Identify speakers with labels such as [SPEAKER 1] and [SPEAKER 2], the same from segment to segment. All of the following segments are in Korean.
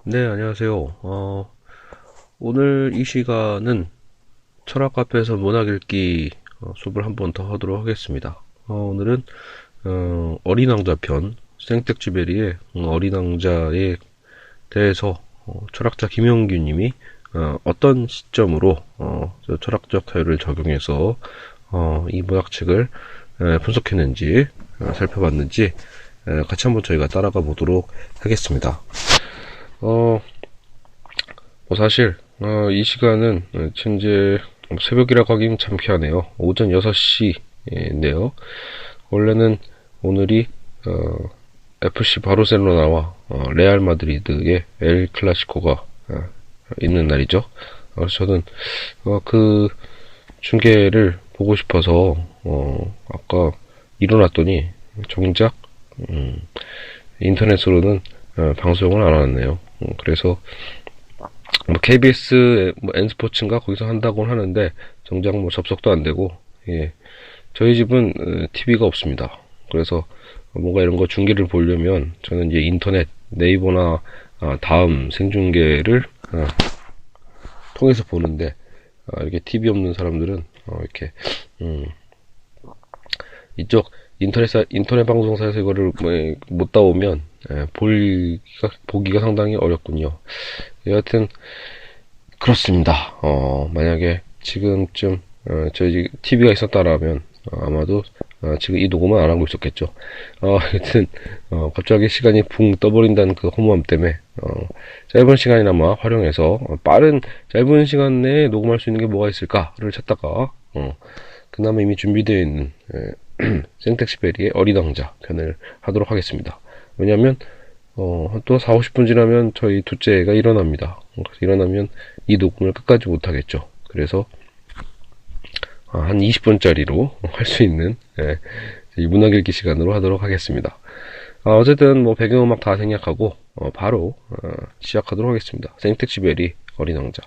[SPEAKER 1] 네, 안녕하세요. 오늘 이 시간은 철학 카페에서 문학 읽기 수업을 한번 더 하도록 하겠습니다. 오늘은 어린 왕자 편, 생텍쥐베리의 어린 왕자에 대해서 철학자 김영규 님이 어떤 시점으로 저 철학적 자유를 적용해서 이 문학책을 분석했는지 살펴봤는지 같이 한번 저희가 따라가 보도록 하겠습니다. 어, 사실 이 시간은 현재 새벽이라고 하긴 참 피하네요. 오전 6시인데요. 원래는 오늘이 FC 바르셀로나와 레알 마드리드의 엘 클라시코가 있는 날이죠. 그래서 저는 그 중계를 보고 싶어서 아까 일어났더니 정작 인터넷으로는 방송을 안 하네요. 그래서 뭐 KBS 뭐 N스포츠인가 거기서 한다고 하는데 정작 뭐 접속도 안 되고, 예, 저희 집은 TV가 없습니다. 그래서 뭔가 이런 거 중계를 보려면 저는 이제 인터넷 네이버나 다음 생중계를 통해서 보는데, 이렇게 TV 없는 사람들은 이렇게 이쪽 인터넷 방송사에서 이거를 못 따오면 보기가 상당히 어렵군요. 여하튼 그렇습니다. 만약에 지금쯤 저희 TV가 있었다라면 아마도 지금 이 녹음은 안 하고 있었겠죠. 하여튼 갑자기 시간이 붕 떠버린다는 그 허무함 때문에 짧은 시간이나마 활용해서 빠른 짧은 시간 내에 녹음할 수 있는 게 뭐가 있을까를 찾다가 그나마 이미 준비되어 있는 생텍쥐베리의 어린 왕자 편을 하도록 하겠습니다. 왜냐하면 또 4, 50분 지나면 저희 둘째가 일어납니다. 그래서 일어나면 이 녹음을 끝까지 못하겠죠. 그래서 한 20분짜리로 할 수 있는 이 문학 읽기 시간으로 하도록 하겠습니다. 어쨌든 뭐 배경음악 다 생략하고 바로 시작하도록 하겠습니다. 생텍쥐베리 어린 왕자.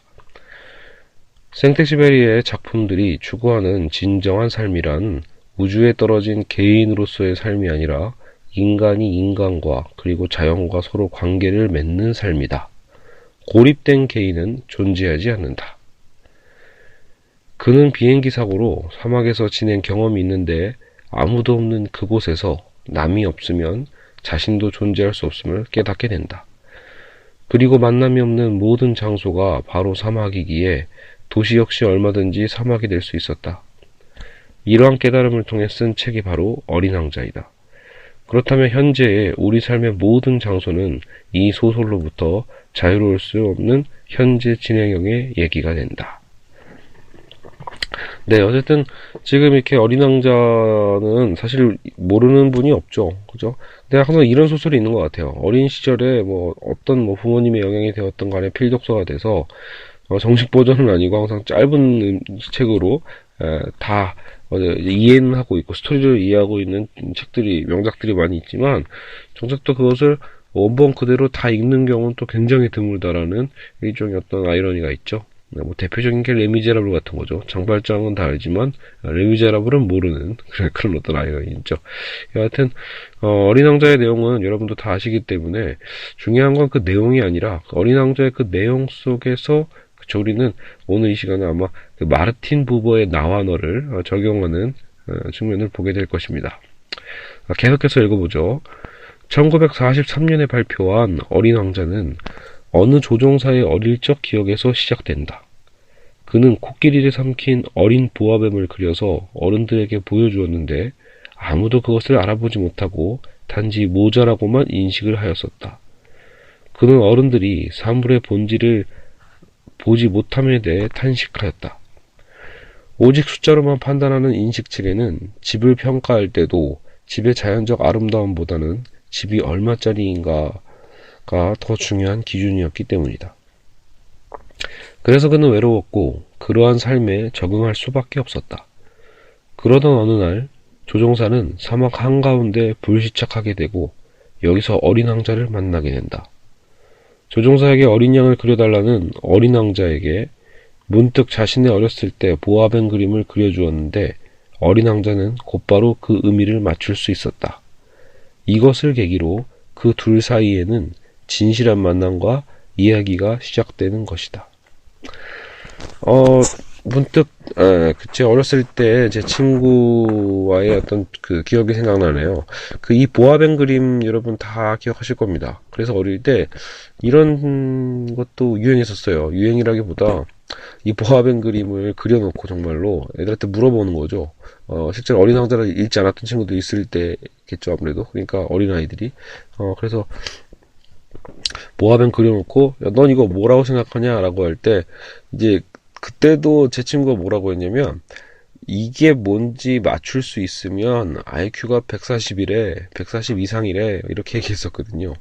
[SPEAKER 1] 생텍쥐베리의 작품들이 추구하는 진정한 삶이란 우주에 떨어진 개인으로서의 삶이 아니라 인간이 인간과 그리고 자연과 서로 관계를 맺는 삶이다. 고립된 개인은 존재하지 않는다. 그는 비행기 사고로 사막에서 지낸 경험이 있는데 아무도 없는 그곳에서 남이 없으면 자신도 존재할 수 없음을 깨닫게 된다. 그리고 만남이 없는 모든 장소가 바로 사막이기에 도시 역시 얼마든지 사막이 될 수 있었다. 이러한 깨달음을 통해 쓴 책이 바로 어린 왕자이다. 그렇다면 현재의 우리 삶의 모든 장소는 이 소설로부터 자유로울 수 없는 현재 진행형의 얘기가 된다. 네, 어쨌든 지금 이렇게 어린 왕자는 사실 모르는 분이 없죠. 그죠? 근데 항상 이런 소설이 있는 것 같아요. 어린 시절에 뭐 어떤 뭐 부모님의 영향이 되었던 간에 필독서가 돼서 정식 버전은 아니고 항상 짧은 책으로 다 이해는 하고 있고 스토리를 이해하고 있는 책들이 명작들이 많이 있지만 정작 또 그것을 원본 그대로 다 읽는 경우는 또 굉장히 드물다라는 일종의 어떤 아이러니가 있죠. 뭐 대표적인 게 레미제라블 같은 거죠. 장발장은 다 알지만 레미제라블은 모르는 그런 어떤 아이러니 있죠. 여하튼 어린 왕자의 내용은 여러분도 다 아시기 때문에 중요한 건 그 내용이 아니라 어린 왕자의 그 내용 속에서 우리는 오늘 이 시간에 아마 그 마르틴 부버의 나와 너를 적용하는 측면을 보게 될 것입니다. 계속해서 읽어보죠. 1943년에 발표한 어린 왕자는 어느 조종사의 어릴 적 기억에서 시작된다. 그는 코끼리를 삼킨 어린 보아뱀을 그려서 어른들에게 보여주었는데 아무도 그것을 알아보지 못하고 단지 모자라고만 인식을 하였었다. 그는 어른들이 사물의 본질을 보지 못함에 대해 탄식하였다. 오직 숫자로만 판단하는 인식체계는 집을 평가할 때도 집의 자연적 아름다움보다는 집이 얼마짜리인가가 더 중요한 기준이었기 때문이다. 그래서 그는 외로웠고 그러한 삶에 적응할 수밖에 없었다. 그러던 어느 날 조종사는 사막 한가운데 불시착하게 되고 여기서 어린 왕자를 만나게 된다. 조종사에게 어린 양을 그려달라는 어린 왕자에게 문득 자신의 어렸을 때 보아뱀 그림을 그려주었는데 어린 왕자는 곧바로 그 의미를 맞출 수 있었다. 이것을 계기로 그 둘 사이에는 진실한 만남과 이야기가 시작되는 것이다. 문득, 제 어렸을 때 제 친구와의 어떤 그 기억이 생각나네요. 이 보아뱅 그림 여러분 다 기억하실 겁니다. 그래서 어릴 때 이런 것도 유행했었어요. 유행이라기보다 이 보아뱅 그림을 그려놓고 정말로 애들한테 물어보는 거죠. 실제로 어린 왕자를 읽지 않았던 친구도 있을 때겠죠, 아무래도. 그러니까 어린아이들이. 그래서 보아뱅 그려놓고, 야, 넌 이거 뭐라고 생각하냐? 라고 할 때, 이제, 그때도 제 친구가 뭐라고 했냐면, 이게 뭔지 맞출 수 있으면 IQ가 140이래, 140 이상이래, 이렇게 얘기했었거든요.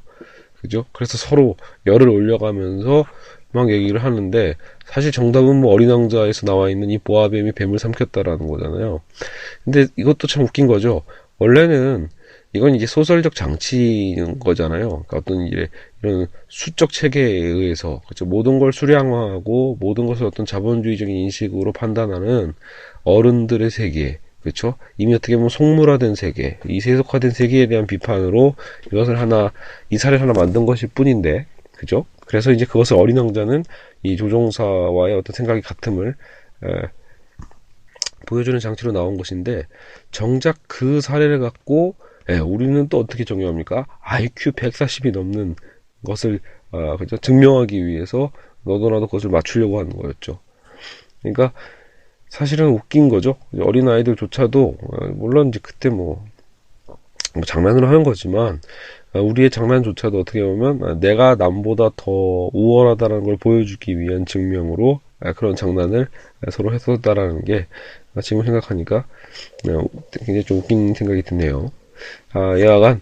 [SPEAKER 1] 그죠? 그래서 서로 열을 올려가면서 막 얘기를 하는데, 사실 정답은 뭐 어린 왕자에서 나와 있는 이 보아뱀이 뱀을 삼켰다라는 거잖아요. 근데 이것도 참 웃긴 거죠. 원래는 이건 이제 소설적 장치인 거잖아요. 그러니까 어떤 이런 수적 체계에 의해서, 그렇죠? 모든 걸 수량화하고 모든 것을 어떤 자본주의적인 인식으로 판단하는 어른들의 세계, 그렇죠? 이미 어떻게 보면 속물화된 세계, 이 세속화된 세계에 대한 비판으로 이 사례를 하나 만든 것일 뿐인데, 그죠? 그래서 이제 그것을 어린 왕자는 이 조종사와의 어떤 생각이 같음을 보여주는 장치로 나온 것인데, 정작 그 사례를 갖고 우리는 또 어떻게 적용합니까? IQ 140이 넘는 것을 그죠? 증명하기 위해서 너도 나도 그것을 맞추려고 하는 거였죠. 그러니까 사실은 웃긴 거죠. 어린 아이들조차도 물론 이제 그때 뭐 장난으로 하는 거지만 우리의 장난조차도 어떻게 보면 내가 남보다 더 우월하다는 걸 보여주기 위한 증명으로 그런 장난을 서로 했었다라는 게 지금 생각하니까 굉장히 좀 웃긴 생각이 드네요. 여하간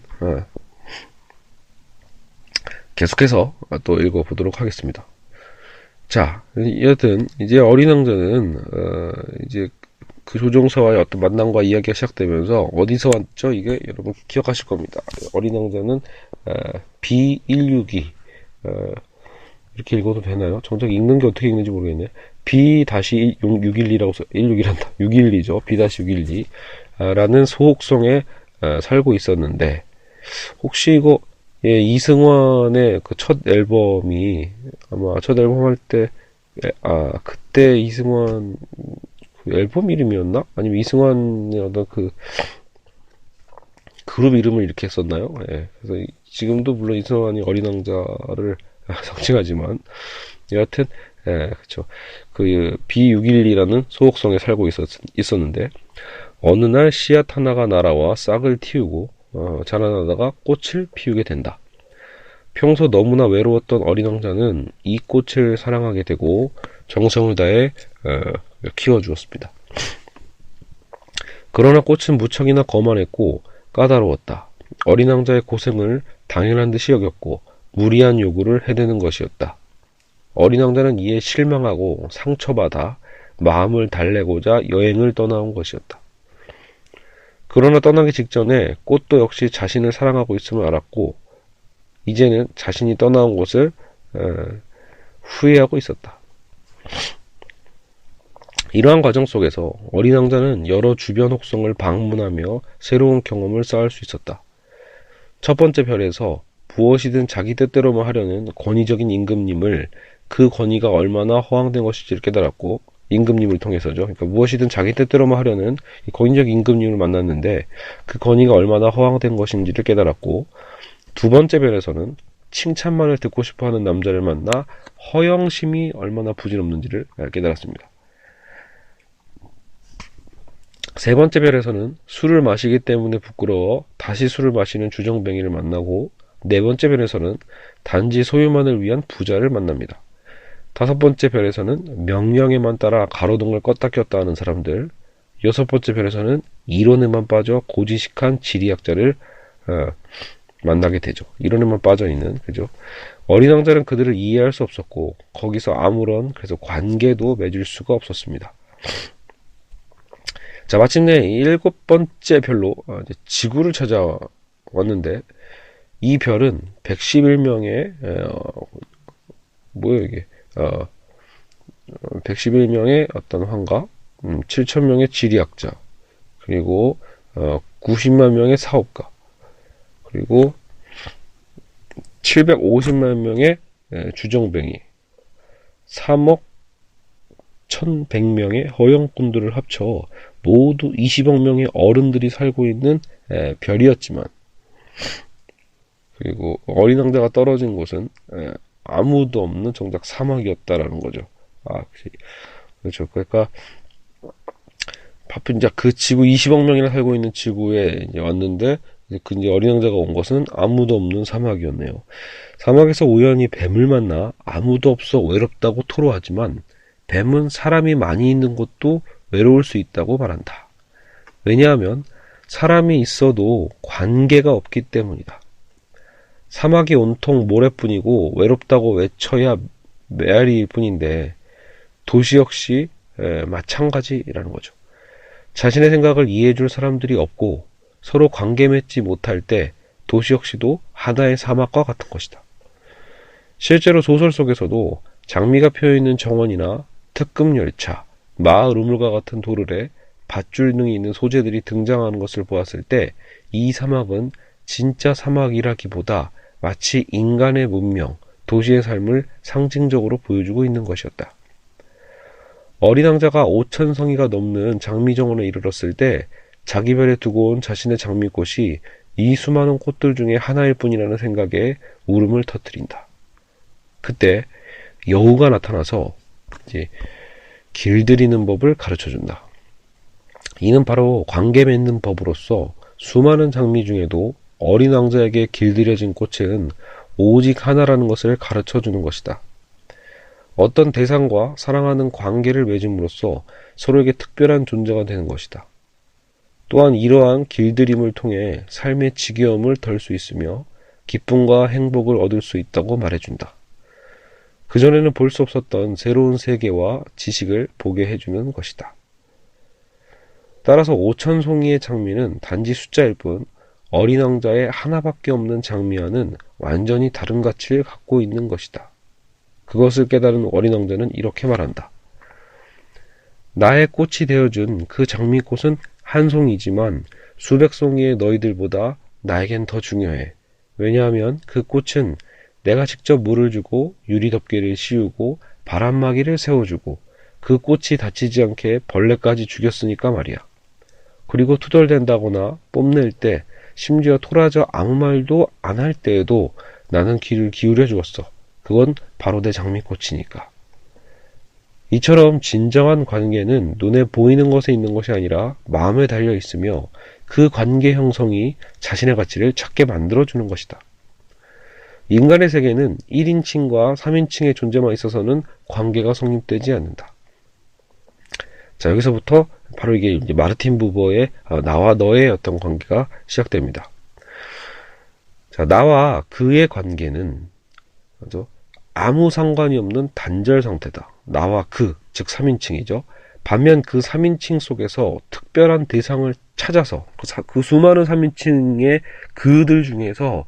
[SPEAKER 1] 계속해서 또 읽어보도록 하겠습니다. 자, 여하튼 이제 어린 왕자는 이제 그 조종사와의 어떤 만남과 이야기가 시작되면서 어디서 왔죠? 이게 여러분 기억하실 겁니다. 어린 왕자는 B162 이렇게 읽어도 되나요? 정작 읽는 게 어떻게 읽는지 모르겠네. B-612라고 16이란다. 612죠. B-612 라는 소옥성에 살고 있었는데, 혹시 이거 이승환의 그 첫 앨범이 아마 첫 앨범 할 때 그때 이승환 그 앨범 이름이었나? 아니면 이승환의 어떤 그 그룹 이름을 이렇게 썼나요? 예. 그래서 지금도 물론 이승환이 어린 왕자를 상징하지만 여하튼 그쵸. 그 B612라는 소옥성에 살고 있었는데 어느 날 씨앗 하나가 날아와 싹을 틔우고 자라나다가 꽃을 피우게 된다. 평소 너무나 외로웠던 어린 왕자는 이 꽃을 사랑하게 되고 정성을 다해 키워주었습니다. 그러나 꽃은 무척이나 거만했고 까다로웠다. 어린 왕자의 고생을 당연한 듯이 여겼고 무리한 요구를 해대는 것이었다. 어린 왕자는 이에 실망하고 상처받아 마음을 달래고자 여행을 떠나온 것이었다. 그러나 떠나기 직전에 꽃도 역시 자신을 사랑하고 있음을 알았고 이제는 자신이 떠나온 곳을 후회하고 있었다. 이러한 과정 속에서 어린 왕자는 여러 주변 혹성을 방문하며 새로운 경험을 쌓을 수 있었다. 첫 번째 별에서 무엇이든 자기 뜻대로만 하려는 권위적인 임금님을 그 권위가 얼마나 허황된 것인지를 깨달았고 임금님을 통해서죠. 그러니까 무엇이든 자기 뜻대로만 하려는 권위적 임금님을 만났는데 그 권위가 얼마나 허황된 것인지를 깨달았고 두 번째 별에서는 칭찬만을 듣고 싶어하는 남자를 만나 허영심이 얼마나 부질없는지를 깨달았습니다. 세 번째 별에서는 술을 마시기 때문에 부끄러워 다시 술을 마시는 주정뱅이를 만나고 네 번째 별에서는 단지 소유만을 위한 부자를 만납니다. 다섯 번째 별에서는 명령에만 따라 가로등을 껐다 켰다 하는 사람들, 여섯 번째 별에서는 이론에만 빠져 고지식한 지리학자를 만나게 되죠. 이론에만 빠져 있는, 그죠? 어린 왕자는 그들을 이해할 수 없었고 거기서 아무런 그래서 관계도 맺을 수가 없었습니다. 자, 마침내 일곱 번째 별로 지구를 찾아왔는데 이 별은 111명의 뭐예요 이게 111명의 어떤 환가, 7,000명의 지리학자, 그리고 90만 명의 사업가, 그리고 750만 명의 주정뱅이 3억 1100명의 허영꾼들을 합쳐 모두 20억 명의 어른들이 살고 있는 별이었지만, 그리고 어린 왕자가 떨어진 곳은 아무도 없는 정작 사막이었다라는 거죠. 그렇죠. 그러니까 바쁜 이제 그 지구 20억 명이나 살고 있는 지구에 이제 왔는데, 이제 어린 왕자가 온 것은 아무도 없는 사막이었네요. 사막에서 우연히 뱀을 만나 아무도 없어 외롭다고 토로하지만, 뱀은 사람이 많이 있는 곳도 외로울 수 있다고 말한다. 왜냐하면 사람이 있어도 관계가 없기 때문이다. 사막이 온통 모래뿐이고 외롭다고 외쳐야 메아리일 뿐인데, 도시 역시 마찬가지라는 거죠. 자신의 생각을 이해해줄 사람들이 없고 서로 관계 맺지 못할 때 도시 역시도 하나의 사막과 같은 것이다. 실제로 소설 속에서도 장미가 피어있는 정원이나 특급 열차, 마을 우물과 같은 도르래, 밧줄 등이 있는 소재들이 등장하는 것을 보았을 때 이 사막은 진짜 사막이라기보다 마치 인간의 문명, 도시의 삶을 상징적으로 보여주고 있는 것이었다. 어린 왕자가 5,000성이가 넘는 장미정원에 이르렀을 때 자기 별에 두고 온 자신의 장미꽃이 이 수많은 꽃들 중에 하나일 뿐이라는 생각에 울음을 터뜨린다. 그때 여우가 나타나서 이제 길들이는 법을 가르쳐준다. 이는 바로 관계 맺는 법으로서 수많은 장미 중에도 어린 왕자에게 길들여진 꽃은 오직 하나라는 것을 가르쳐주는 것이다. 어떤 대상과 사랑하는 관계를 맺음으로써 서로에게 특별한 존재가 되는 것이다. 또한 이러한 길들임을 통해 삶의 지겨움을 덜 수 있으며 기쁨과 행복을 얻을 수 있다고 말해준다. 그전에는 볼 수 없었던 새로운 세계와 지식을 보게 해주는 것이다. 따라서 5,000송이의 장미는 단지 숫자일 뿐 어린 왕자의 하나밖에 없는 장미와는 완전히 다른 가치를 갖고 있는 것이다. 그것을 깨달은 어린 왕자는 이렇게 말한다. 나의 꽃이 되어준 그 장미꽃은 한 송이지만 수백 송이의 너희들보다 나에겐 더 중요해. 왜냐하면 그 꽃은 내가 직접 물을 주고 유리덮개를 씌우고 바람막이를 세워주고 그 꽃이 다치지 않게 벌레까지 죽였으니까 말이야. 그리고 투덜댄다거나 뽐낼 때, 심지어 토라져 아무 말도 안 할 때에도 나는 귀를 기울여 주었어. 그건 바로 내 장미꽃이니까. 이처럼 진정한 관계는 눈에 보이는 것에 있는 것이 아니라 마음에 달려 있으며 그 관계 형성이 자신의 가치를 찾게 만들어주는 것이다. 인간의 세계는 1인칭과 3인칭의 존재만 있어서는 관계가 성립되지 않는다. 자, 여기서부터 바로 이게 이제 마르틴 부버의 나와 너의 어떤 관계가 시작됩니다. 자, 나와 그의 관계는 아무 상관이 없는 단절 상태다. 나와 그, 즉 3인칭이죠. 반면 그 3인칭 속에서 특별한 대상을 찾아서 그 수많은 3인칭의 그들 중에서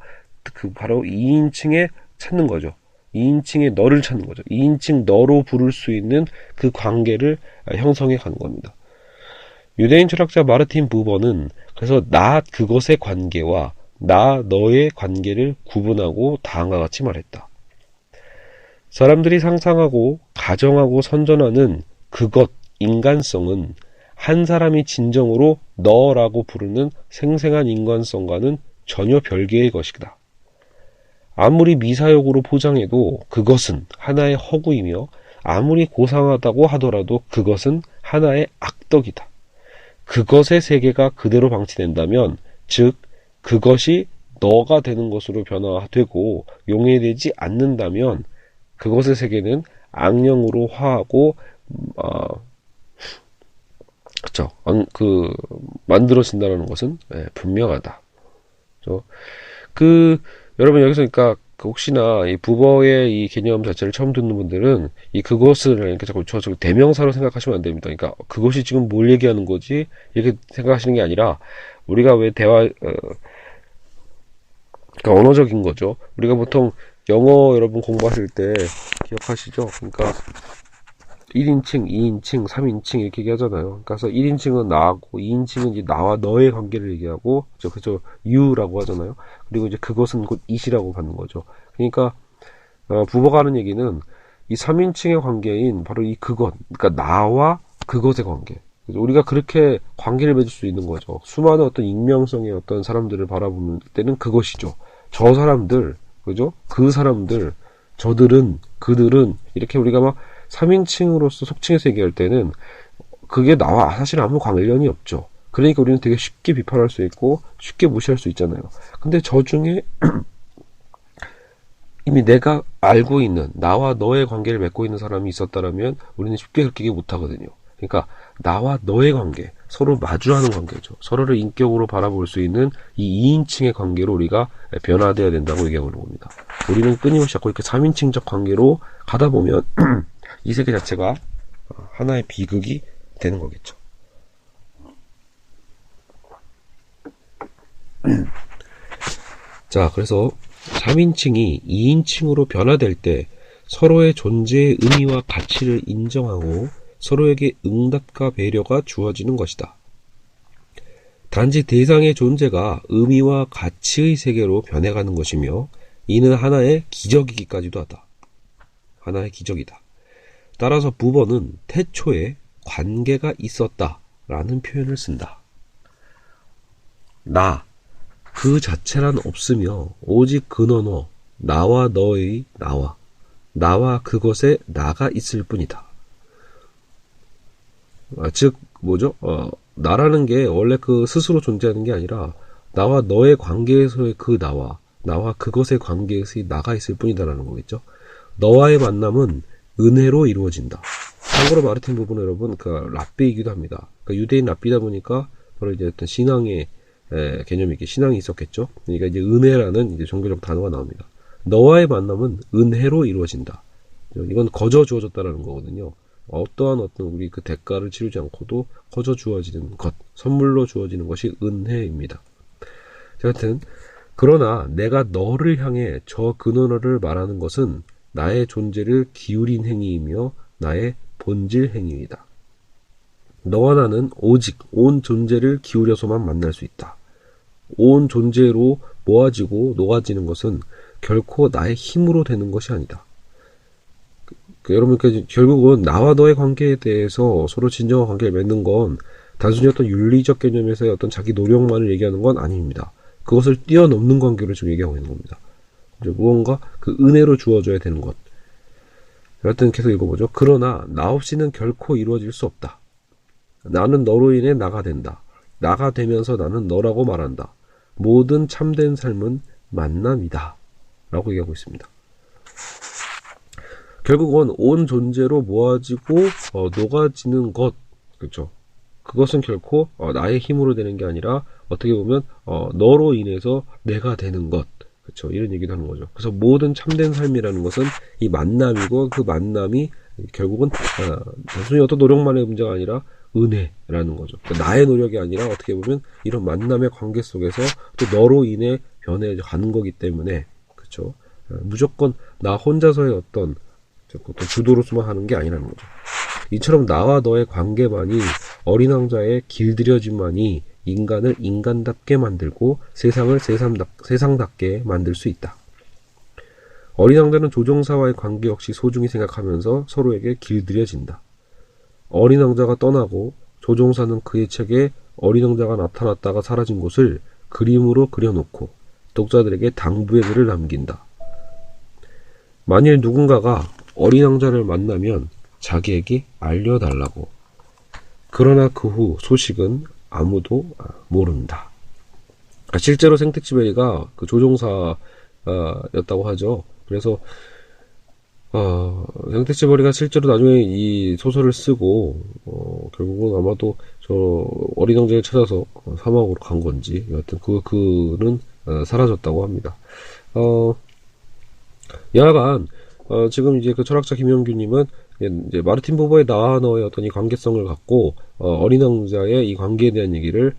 [SPEAKER 1] 그 바로 2인칭에 찾는 거죠. 2인칭의 너를 찾는 거죠. 2인칭 너로 부를 수 있는 그 관계를 형성해 가는 겁니다. 유대인 철학자 마르틴 부버는 그래서 나 그것의 관계와 나 너의 관계를 구분하고 다음과 같이 말했다. 사람들이 상상하고 가정하고 선전하는 그것, 인간성은 한 사람이 진정으로 너라고 부르는 생생한 인간성과는 전혀 별개의 것이다. 아무리 미사역으로 포장해도 그것은 하나의 허구이며 아무리 고상하다고 하더라도 그것은 하나의 악덕이다. 그것의 세계가 그대로 방치된다면, 즉 그것이 너가 되는 것으로 변화되고 용해되지 않는다면 그것의 세계는 악령으로 화하고 만들어진다는 것은 분명하다. 여러분 여기서 그러니까 혹시나 이 부버의 이 개념 자체를 처음 듣는 분들은 이 그것을 이렇게 자꾸 저 대명사로 생각하시면 안 됩니다. 그러니까 그것이 지금 뭘 얘기하는 거지 이렇게 생각하시는 게 아니라 우리가 왜 그러니까 언어적인 거죠. 우리가 보통 영어 여러분 공부하실 때 기억하시죠? 그러니까 1인칭, 2인칭, 3인칭 이렇게 얘기하잖아요. 그래서 1인칭은 나하고 2인칭은 이제 나와 너의 관계를 얘기하고 그죠? you라고 하잖아요. 그리고 이제 그것은 곧 it이라고 받는 거죠. 그러니까 부버가 하는 얘기는 이 3인칭의 관계인 바로 이 그것, 그러니까 나와 그것의 관계. 그래서 우리가 그렇게 관계를 맺을 수 있는 거죠. 수많은 어떤 익명성의 어떤 사람들을 바라보는 때는 그것이죠. 저 사람들, 그죠? 그 사람들, 저들은, 그들은, 이렇게 우리가 막 3인칭으로서 속칭해서 얘기할 때는 그게 나와 사실 아무 관련이 없죠. 그러니까 우리는 되게 쉽게 비판할 수 있고 쉽게 무시할 수 있잖아요. 근데 저 중에 이미 내가 알고 있는 나와 너의 관계를 맺고 있는 사람이 있었다라면 우리는 쉽게 그렇게 얘기 못하거든요. 그러니까 나와 너의 관계, 서로 마주하는 관계죠. 서로를 인격으로 바라볼 수 있는 이 2인칭의 관계로 우리가 변화되어야 된다고 얘기하고 있는 겁니다. 우리는 끊임없이 자꾸 이렇게 3인칭적 관계로 가다 보면 이 세계 자체가 하나의 비극이 되는 거겠죠. 자, 그래서 3인칭이 2인칭으로 변화될 때 서로의 존재의 의미와 가치를 인정하고 서로에게 응답과 배려가 주어지는 것이다. 단지 대상의 존재가 의미와 가치의 세계로 변해가는 것이며 이는 하나의 기적이기까지도 하다. 하나의 기적이다. 따라서 부버는 태초에 관계가 있었다라는 표현을 쓴다. 나, 그 자체란 없으며 오직 근원어, 나와 너의 나와 그것에 나가 있을 뿐이다. 즉 뭐죠? 나라는 게 원래 그 스스로 존재하는 게 아니라 나와 너의 관계에서의 그 나와 그것의 관계에서의 나가 있을 뿐이다라는 거겠죠. 너와의 만남은 은혜로 이루어진다. 참고로 마르틴 부부는 여러분 그 랍비이기도 합니다. 그러니까 유대인 랍비다 보니까 바로 이제 어떤 신앙의 개념이 있게 신앙이 있었겠죠. 그러니까 이제 은혜라는 이제 종교적 단어가 나옵니다. 너와의 만남은 은혜로 이루어진다. 이건 거저 주어졌다라는 거거든요. 어떠한 우리 그 대가를 치르지 않고도 거저 주어지는 것, 선물로 주어지는 것이 은혜입니다. 하여튼 그러나 내가 너를 향해 저 근원어를 말하는 것은 나의 존재를 기울인 행위이며 나의 본질 행위이다. 너와 나는 오직 온 존재를 기울여서만 만날 수 있다. 온 존재로 모아지고 녹아지는 것은 결코 나의 힘으로 되는 것이 아니다. 여러분, 결국은 나와 너의 관계에 대해서 서로 진정한 관계를 맺는 건 단순히 어떤 윤리적 개념에서의 어떤 자기 노력만을 얘기하는 건 아닙니다. 그것을 뛰어넘는 관계를 지금 얘기하고 있는 겁니다. 무언가 그 은혜로 주어져야 되는 것. 하여튼 계속 읽어보죠. 그러나 나 없이는 결코 이루어질 수 없다. 나는 너로 인해 나가 된다. 나가 되면서 나는 너라고 말한다. 모든 참된 삶은 만남이다. 라고 얘기하고 있습니다. 결국은 온 존재로 모아지고 녹아지는 것, 그렇죠? 그것은 결코 나의 힘으로 되는 게 아니라 어떻게 보면 너로 인해서 내가 되는 것, 그렇죠? 이런 얘기도 하는 거죠. 그래서 모든 참된 삶이라는 것은 이 만남이고 그 만남이 결국은 단순히 어떤 노력만의 문제가 아니라 은혜라는 거죠. 그러니까 나의 노력이 아니라 어떻게 보면 이런 만남의 관계 속에서 또 너로 인해 변해가는 거기 때문에, 그렇죠? 무조건 나 혼자서의 어떤 주도로서만 하는 게 아니라는 거죠. 이처럼 나와 너의 관계만이 어린 왕자의 길들여짐만이 인간을 인간답게 만들고 세상을 세상답게 만들 수 있다. 어린 왕자는 조종사와의 관계 역시 소중히 생각하면서 서로에게 길들여진다. 어린 왕자가 떠나고 조종사는 그의 책에 어린 왕자가 나타났다가 사라진 곳을 그림으로 그려놓고 독자들에게 당부의 글을 남긴다. 만일 누군가가 어린 왕자를 만나면 자기에게 알려달라고. 그러나 그 후 소식은 아무도 모른다. 실제로 생텍쥐베리가 그 조종사였다고 하죠. 그래서 생텍쥐베리가 실제로 나중에 이 소설을 쓰고 결국은 아마도 저 어린 왕자를 찾아서 사막으로 간 건지 여하튼 그는 사라졌다고 합니다. 여하간 지금 이제 그 철학자 김영규님은 이제 마르틴 부버의 나와 너의 어떤 이 관계성을 갖고 어린 왕자의 이 관계에 대한 얘기를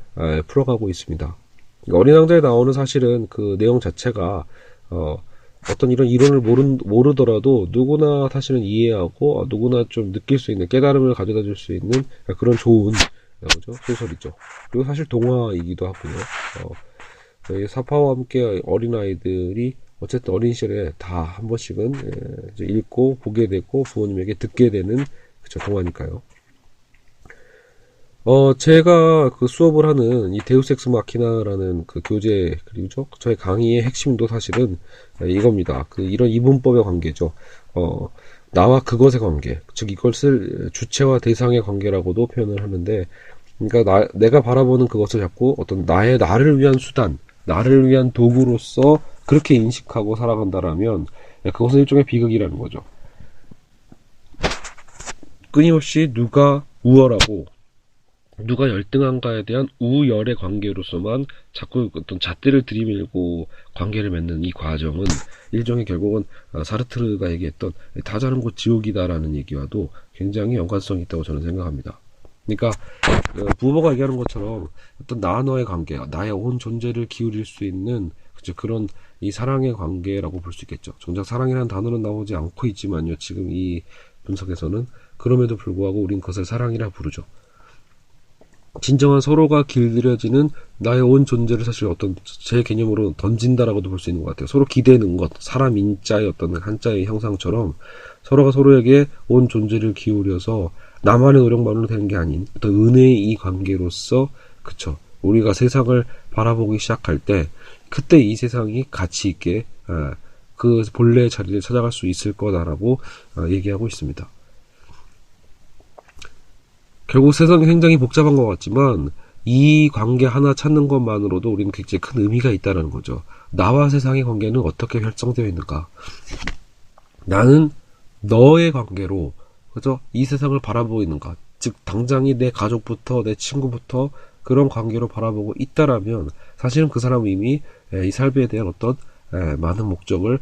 [SPEAKER 1] 풀어가고 있습니다. 그러니까 어린 왕자에 나오는 사실은 그 내용 자체가 어떤 이런 이론을 모르더라도 누구나 사실은 이해하고 누구나 좀 느낄 수 있는 깨달음을 가져다 줄 수 있는 그런 좋은 소설이죠. 그리고 사실 동화이기도 하고요. 저희 사파와 함께 어린아이들이 어쨌든 어린 시절에 다 한 번씩은 이제 읽고 보게 되고 부모님에게 듣게 되는 그쵸 동화니까요. 제가 그 수업을 하는 이 데우스 엑스 마키나라는 그 교재, 그리고 저희 강의의 핵심도 사실은 이겁니다. 그 이런 이분법의 관계죠. 어, 나와 그것의 관계, 즉 이것을 주체와 대상의 관계라고도 표현을 하는데, 그러니까 내가 바라보는 그것을 자꾸 어떤 나를 위한 수단, 나를 위한 도구로서 그렇게 인식하고 살아간다라면 그것은 일종의 비극이라는 거죠. 끊임없이 누가 우월하고 누가 열등한가에 대한 우열의 관계로서만 자꾸 어떤 잣대를 들이밀고 관계를 맺는 이 과정은 일종의 결국은 사르트르가 얘기했던 다자는 곳 지옥이다라는 얘기와도 굉장히 연관성이 있다고 저는 생각합니다. 그러니까 부모가 얘기하는 것처럼 어떤 나와 너의 관계, 나의 온 존재를 기울일 수 있는 그런 이 사랑의 관계라고 볼 수 있겠죠. 정작 사랑이라는 단어는 나오지 않고 있지만요. 지금 이 분석에서는 그럼에도 불구하고 우린 그것을 사랑이라 부르죠. 진정한 서로가 길들여지는 나의 온 존재를 사실 어떤 제 개념으로 던진다라고도 볼 수 있는 것 같아요. 서로 기대는 것, 사람 인자의 어떤 한자의 형상처럼 서로가 서로에게 온 존재를 기울여서 나만의 노력만으로 되는 게 아닌 어떤 은혜의 이 관계로서 그쵸. 우리가 세상을 바라보기 시작할 때 그때 이 세상이 가치 있게 그 본래의 자리를 찾아갈 수 있을 거다라고 얘기하고 있습니다. 결국 세상이 굉장히 복잡한 것 같지만 이 관계 하나 찾는 것만으로도 우리는 굉장히 큰 의미가 있다는 거죠. 나와 세상의 관계는 어떻게 결정되어 있는가? 나는 너의 관계로 그죠? 이 세상을 바라보고 있는가? 즉 당장이 내 가족부터 내 친구부터 그런 관계로 바라보고 있다라면 사실은 그 사람은 이미 이 삶에 대한 어떤 많은 목적을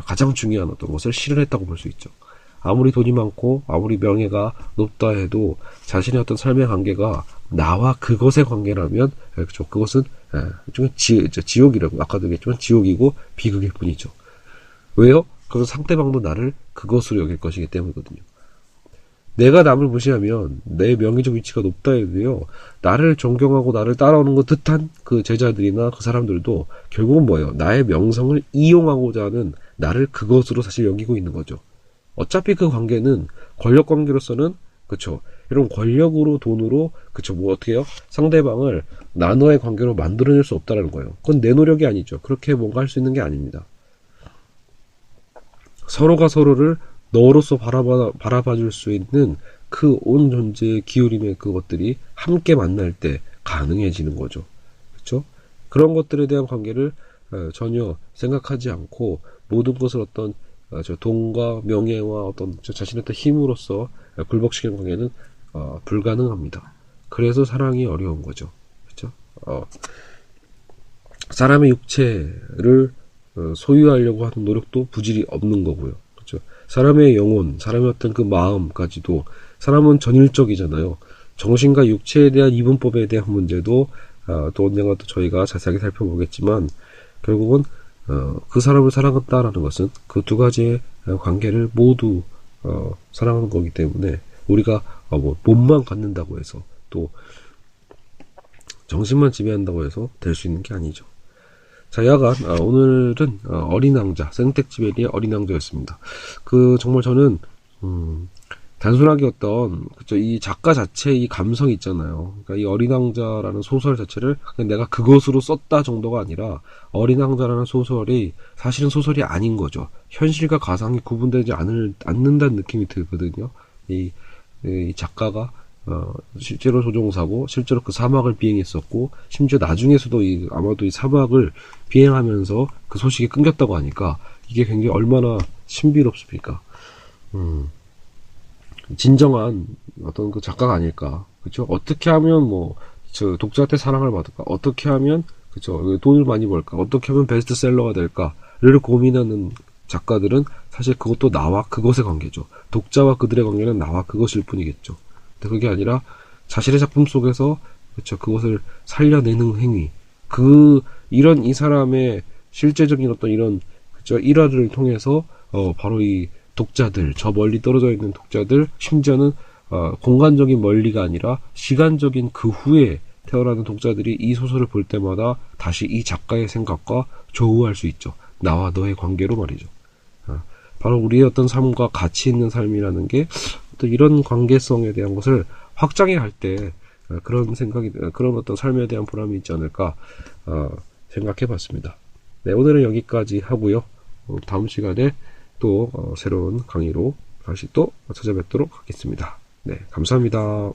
[SPEAKER 1] 가장 중요한 어떤 것을 실현했다고 볼 수 있죠. 아무리 돈이 많고 아무리 명예가 높다 해도 자신의 어떤 삶의 관계가 나와 그것의 관계라면 그렇죠. 그것은 일종의 지옥이라고 아까도 얘기했지만 지옥이고 비극일 뿐이죠. 왜요? 그건 상대방도 나를 그것으로 여길 것이기 때문이거든요. 내가 남을 무시하면 내 명예적 위치가 높다 해도요. 나를 존경하고 나를 따라오는 것 듯한 그 제자들이나 그 사람들도 결국은 뭐예요? 나의 명성을 이용하고자 하는 나를 그것으로 사실 여기고 있는 거죠. 어차피 그 관계는 권력 관계로서는 그쵸 이런 권력으로 돈으로 그쵸 뭐 어떻게 해요 상대방을 나눠의 관계로 만들어낼 수 없다라는 거예요. 그건 내 노력이 아니죠. 그렇게 뭔가 할 수 있는 게 아닙니다. 서로가 서로를 너로서 바라봐 줄 수 있는 그 온 존재의 기울임의 그것들이 함께 만날 때 가능해지는 거죠. 그렇죠? 그런 것들에 대한 관계를 전혀 생각하지 않고 모든 것을 어떤 돈과 명예와 어떤 자신의 어떤 힘으로써 굴복시키는 관계는 불가능합니다. 그래서 사랑이 어려운 거죠. 그렇죠? 사람의 육체를 소유하려고 하는 노력도 부질이 없는 거고요. 그렇죠? 사람의 영혼, 사람의 어떤 그 마음까지도 사람은 전일적이잖아요. 정신과 육체에 대한 이분법에 대한 문제도 또 언젠가 또 저희가 자세하게 살펴보겠지만 결국은 그 사람을 사랑한다라는 것은 그 두 가지의 관계를 모두 사랑하는 거기 때문에 우리가 뭐 몸만 갖는다고 해서 또 정신만 지배한다고 해서 될 수 있는 게 아니죠. 자, 여하간 오늘은 어린 왕자, 생텍쥐베리의 어린 왕자였습니다. 정말 저는 단순하게 그쵸, 이 작가 자체의 이 감성이 있잖아요. 그러니까 이 어린 왕자라는 소설 자체를 그냥 내가 그것으로 썼다 정도가 아니라 어린 왕자라는 소설이 사실은 소설이 아닌 거죠. 현실과 가상이 구분되지 않는다는 느낌이 들거든요. 이 작가가 실제로 조종사고 실제로 그 사막을 비행했었고 심지어 나중에서도 아마도 이 사막을 비행하면서 그 소식이 끊겼다고 하니까 이게 굉장히 얼마나 신비롭습니까? 진정한 어떤 그 작가가 아닐까. 그쵸? 어떻게 하면 독자한테 사랑을 받을까? 어떻게 하면, 그쵸? 돈을 많이 벌까? 어떻게 하면 베스트셀러가 될까?를 고민하는 작가들은 사실 그것도 나와 그것의 관계죠. 독자와 그들의 관계는 나와 그것일 뿐이겠죠. 근데 그게 아니라 자신의 작품 속에서, 그쵸? 그것을 살려내는 행위. 이런 이 사람의 실제적인 어떤 이런, 그쵸? 일화를 통해서, 바로 이 독자들, 저 멀리 떨어져 있는 독자들, 심지어는 공간적인 멀리가 아니라 시간적인 그 후에 태어나는 독자들이 이 소설을 볼 때마다 다시 이 작가의 생각과 조우할 수 있죠. 나와 너의 관계로 말이죠. 바로 우리의 어떤 삶과 가치 있는 삶이라는 게 어떤 이런 관계성에 대한 것을 확장해 갈 때 그런 생각이, 그런 어떤 삶에 대한 보람이 있지 않을까 생각해 봤습니다. 네, 오늘은 여기까지 하고요. 다음 시간에 또 새로운 강의로 다시 또 찾아뵙도록 하겠습니다. 네, 감사합니다.